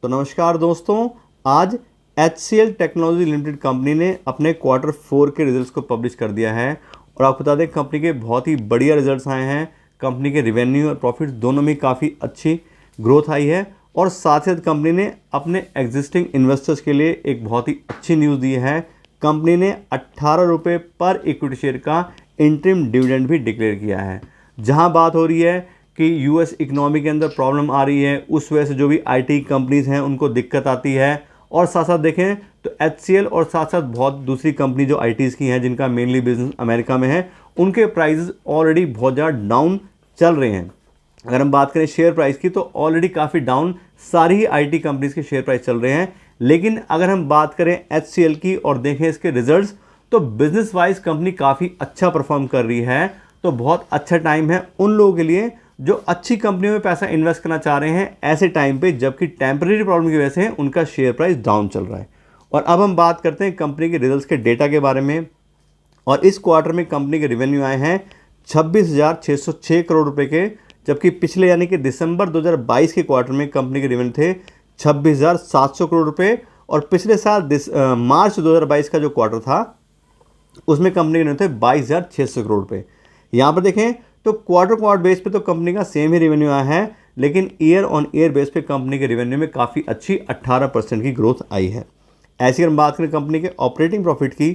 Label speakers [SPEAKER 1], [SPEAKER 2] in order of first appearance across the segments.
[SPEAKER 1] तो नमस्कार दोस्तों, आज HCL टेक्नोलॉजी लिमिटेड कंपनी ने अपने क्वार्टर 4 के रिजल्ट्स को पब्लिश कर दिया है। और आपको बता दें कंपनी के बहुत ही बढ़िया रिजल्ट्स आए हैं। कंपनी के रिवेन्यू और प्रॉफिट दोनों में काफ़ी अच्छी ग्रोथ आई है। और साथ ही साथ कंपनी ने अपने एग्जिस्टिंग इन्वेस्टर्स के लिए एक बहुत ही अच्छी न्यूज़ दी है। कंपनी ने 18 रुपये पर इक्विटी शेयर का इंटरिम डिविडेंड भी डिक्लेयर किया है। जहां बात हो रही है कि यूएस इकोनॉमी के अंदर प्रॉब्लम आ रही है, उस वजह से जो भी आईटी कंपनीज हैं उनको दिक्कत आती है। और साथ साथ देखें तो HCL और साथ साथ बहुत दूसरी कंपनी जो आईटीज़ की हैं जिनका मेनली बिजनेस अमेरिका में है, उनके प्राइसेस ऑलरेडी बहुत ज़्यादा डाउन चल रहे हैं। अगर हम बात करें शेयर प्राइस की तो ऑलरेडी काफ़ी डाउन सारी ही आईटी कंपनीज के शेयर प्राइस चल रहे हैं। लेकिन अगर हम बात करें HCL की और देखें इसके रिजल्ट्स, तो बिजनेस वाइज कंपनी काफ़ी अच्छा परफॉर्म कर रही है। तो बहुत अच्छा टाइम है उन लोगों के लिए जो अच्छी कंपनियों में पैसा इन्वेस्ट करना चाह रहे हैं ऐसे टाइम पे, जबकि टेम्परेरी प्रॉब्लम की वजह से उनका शेयर प्राइस डाउन चल रहा है। और अब हम बात करते हैं कंपनी के रिजल्ट्स के डेटा के बारे में। और इस क्वार्टर में कंपनी के रेवेन्यू आए हैं 26,606 करोड़ रुपए के, जबकि पिछले यानी कि दिसंबर 2022 के क्वार्टर में कंपनी के रेवेन्यू थे 26,700 करोड़ रुपए। और पिछले साल मार्च 2022 का जो क्वार्टर था उसमें कंपनी के रेवेन्यू थे 22,600 करोड़ रुपए। यहाँ पर देखें तो क्वार्टर बेस पे तो कंपनी का सेम ही रेवेन्यू आया है, लेकिन ईयर ऑन ईयर बेस पे कंपनी के रेवेन्यू में काफ़ी अच्छी 18% की ग्रोथ आई है। ऐसी अगर हम बात करें कंपनी के ऑपरेटिंग प्रॉफिट की,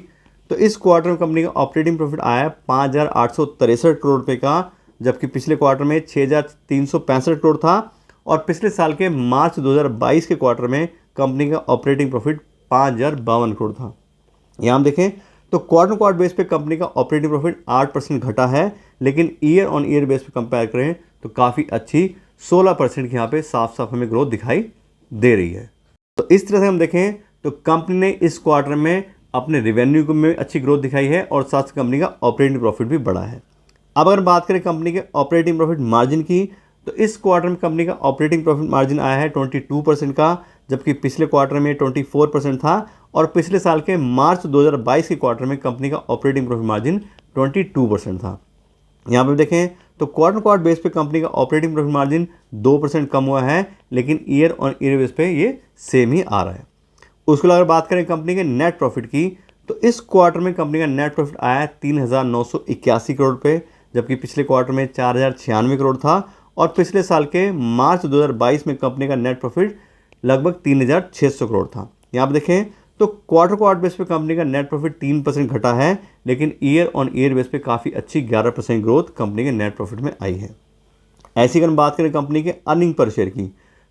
[SPEAKER 1] तो इस क्वार्टर में कंपनी का ऑपरेटिंग प्रॉफिट आया है 5,863 करोड़ रुपये का, जबकि पिछले क्वार्टर में 6,365 करोड़ था। और पिछले साल के मार्च 2022 के क्वार्टर में कंपनी का ऑपरेटिंग प्रॉफिट 5,052 करोड़ था। यहाँ हम देखें तो क्वार्टर बेस पे कंपनी का ऑपरेटिंग प्रॉफिट 8% घटा है, लेकिन ईयर ऑन ईयर बेस पे कंपेयर करें तो काफ़ी अच्छी 16% की यहाँ पे साफ साफ हमें ग्रोथ दिखाई दे रही है। तो इस तरह से हम देखें तो कंपनी ने इस क्वार्टर में अपने रेवेन्यू में अच्छी ग्रोथ दिखाई है और साथ साथ कंपनी का ऑपरेटिंग प्रॉफिट भी बढ़ा है। अब अगर बात करें कंपनी के ऑपरेटिंग प्रॉफिट मार्जिन की, तो इस क्वार्टर में कंपनी का ऑपरेटिंग प्रॉफिट मार्जिन आया है 22% का, जबकि पिछले क्वार्टर में 24% था। और पिछले साल के मार्च 2022 के क्वार्टर में कंपनी का ऑपरेटिंग प्रॉफिट मार्जिन 22% था। यहाँ पे देखें तो क्वार्टर बेस पे कंपनी का ऑपरेटिंग प्रॉफिट मार्जिन 2% कम हुआ है, लेकिन ईयर ऑन ईयर बेस पे ये सेम ही आ रहा है। उसके अलावा अगर बात करें कंपनी के नेट प्रॉफिट की, तो इस क्वार्टर में कंपनी का नेट प्रॉफिट आया है 3,981 करोड़ रुपये, जबकि पिछले क्वार्टर में 4,096 करोड़ था। और पिछले साल के मार्च 2022 में कंपनी का नेट प्रॉफिट लगभग 3,600 करोड़ था। यहाँ पर देखें तो क्वार्टर बेस पे कंपनी का नेट प्रॉफिट 3% घटा है, लेकिन ईयर ऑन ईयर बेस पे काफ़ी अच्छी 11% ग्रोथ कंपनी के नेट प्रॉफिट में आई है। ऐसी अगर हम बात करें कंपनी के अर्निंग पर शेयर की,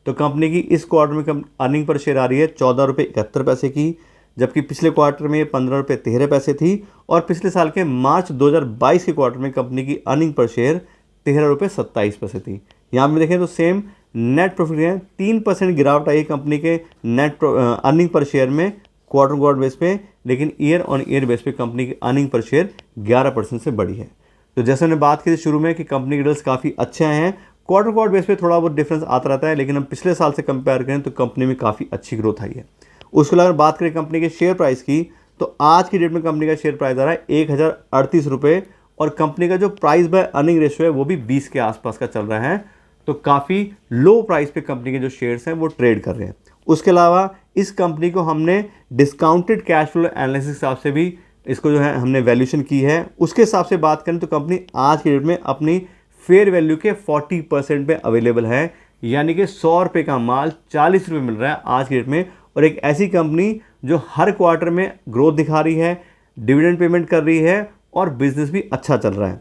[SPEAKER 1] तो कंपनी की इस क्वार्टर में अर्निंग पर शेयर आ रही है 14.71 रुपये की, जबकि पिछले क्वार्टर में 15.13 थी। और पिछले साल के मार्च 2022 के क्वार्टर में कंपनी की अर्निंग पर शेयर 13.27 थी। यहाँ पर देखें तो सेम नेट प्रॉफिट है 3% गिरावट आई कंपनी के नेट अर्निंग पर शेयर में क्वार्टर बेस पे, लेकिन ईयर ऑन ईयर बेस पे कंपनी की अर्निंग पर शेयर 11% से बढ़ी है। तो जैसे हमने बात की थी शुरू में कि कंपनी के रिजल्ट्स काफ़ी अच्छे आए हैं, क्वार्टर बेस पे थोड़ा बहुत डिफरेंस आता रहता है, लेकिन हम पिछले साल से कंपेयर करें तो कंपनी में काफ़ी अच्छी ग्रोथ आई है। उसके अलावा बात करें कंपनी के शेयर प्राइस की, तो आज की डेट में कंपनी का शेयर प्राइस आ रहा है 1,038 रुपये। और कंपनी का जो प्राइस बाय अर्निंग रेशियो है वो भी 20 के आसपास का चल रहा है। तो काफ़ी लो प्राइस पे कंपनी के जो शेयर्स हैं वो ट्रेड कर रहे हैं। उसके अलावा इस कंपनी को हमने डिस्काउंटेड कैश फ्लो एनालिसिस के हिसाब से भी इसको जो है हमने वैल्यूशन की है। उसके हिसाब से बात करें तो कंपनी आज की डेट में अपनी फेयर वैल्यू के 40% पे अवेलेबल है, यानी कि 100 रुपये का माल 40 रुपये मिल रहा है आज की डेट में। और एक ऐसी कंपनी जो हर क्वार्टर में ग्रोथ दिखा रही है, डिविडेंड पेमेंट कर रही है और बिजनेस भी अच्छा चल रहा है।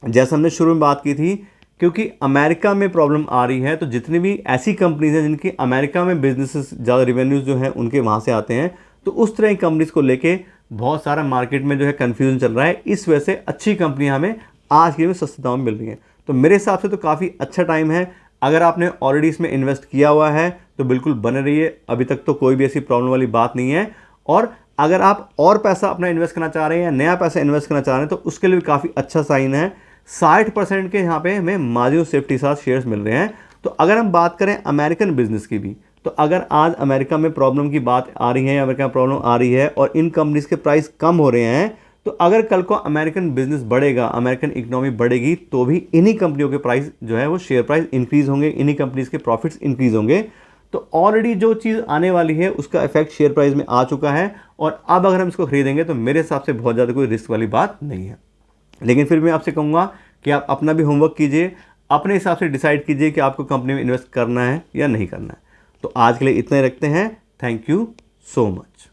[SPEAKER 1] जैसे हमने शुरू में बात की थी, क्योंकि अमेरिका में प्रॉब्लम आ रही है, तो जितनी भी ऐसी कंपनीज हैं जिनकी अमेरिका में बिजनेसेस ज़्यादा रेवेन्यूज़ जो हैं उनके वहाँ से आते हैं, तो उस तरह की कंपनीज को लेके बहुत सारा मार्केट में जो है कन्फ्यूजन चल रहा है। इस वजह से अच्छी कंपनियाँ हमें आज के में सस्ते दाम में मिल रही हैं। तो मेरे हिसाब से तो काफ़ी अच्छा टाइम है। अगर आपने ऑलरेडी इसमें इन्वेस्ट किया हुआ है तो बिल्कुल बने रहिए, अभी तक तो कोई भी ऐसी प्रॉब्लम वाली बात नहीं है। और अगर आप और पैसा अपना इन्वेस्ट करना चाह रहे हैं या नया पैसा इन्वेस्ट करना चाह रहे हैं तो उसके लिए भी काफ़ी अच्छा साइन है। 60% के यहाँ पे हमें मार्जिन सेफ्टी के साथ शेयर्स मिल रहे हैं। तो अगर हम बात करें अमेरिकन बिजनेस की भी, तो अगर आज अमेरिका में प्रॉब्लम की बात आ रही है या अमेरिका में प्रॉब्लम आ रही है और इन कंपनीज के प्राइस कम हो रहे हैं, तो अगर कल को अमेरिकन बिजनेस बढ़ेगा, अमेरिकन इकोनॉमी बढ़ेगी, तो भी इन्हीं कंपनियों के प्राइस जो है वो शेयर प्राइस इंक्रीज होंगे, इन्हीं कंपनीज के प्रॉफिट्स इंक्रीज होंगे। तो ऑलरेडी जो चीज़ आने वाली है उसका इफेक्ट शेयर प्राइस में आ चुका है, और अब अगर हम इसको खरीदेंगे तो मेरे हिसाब से बहुत ज़्यादा कोई रिस्क वाली बात नहीं है। लेकिन फिर मैं आपसे कहूँगा कि आप अपना भी होमवर्क कीजिए, अपने हिसाब से डिसाइड कीजिए कि आपको कंपनी में इन्वेस्ट करना है या नहीं करना है। तो आज के लिए इतना ही रखते हैं। Thank you so much.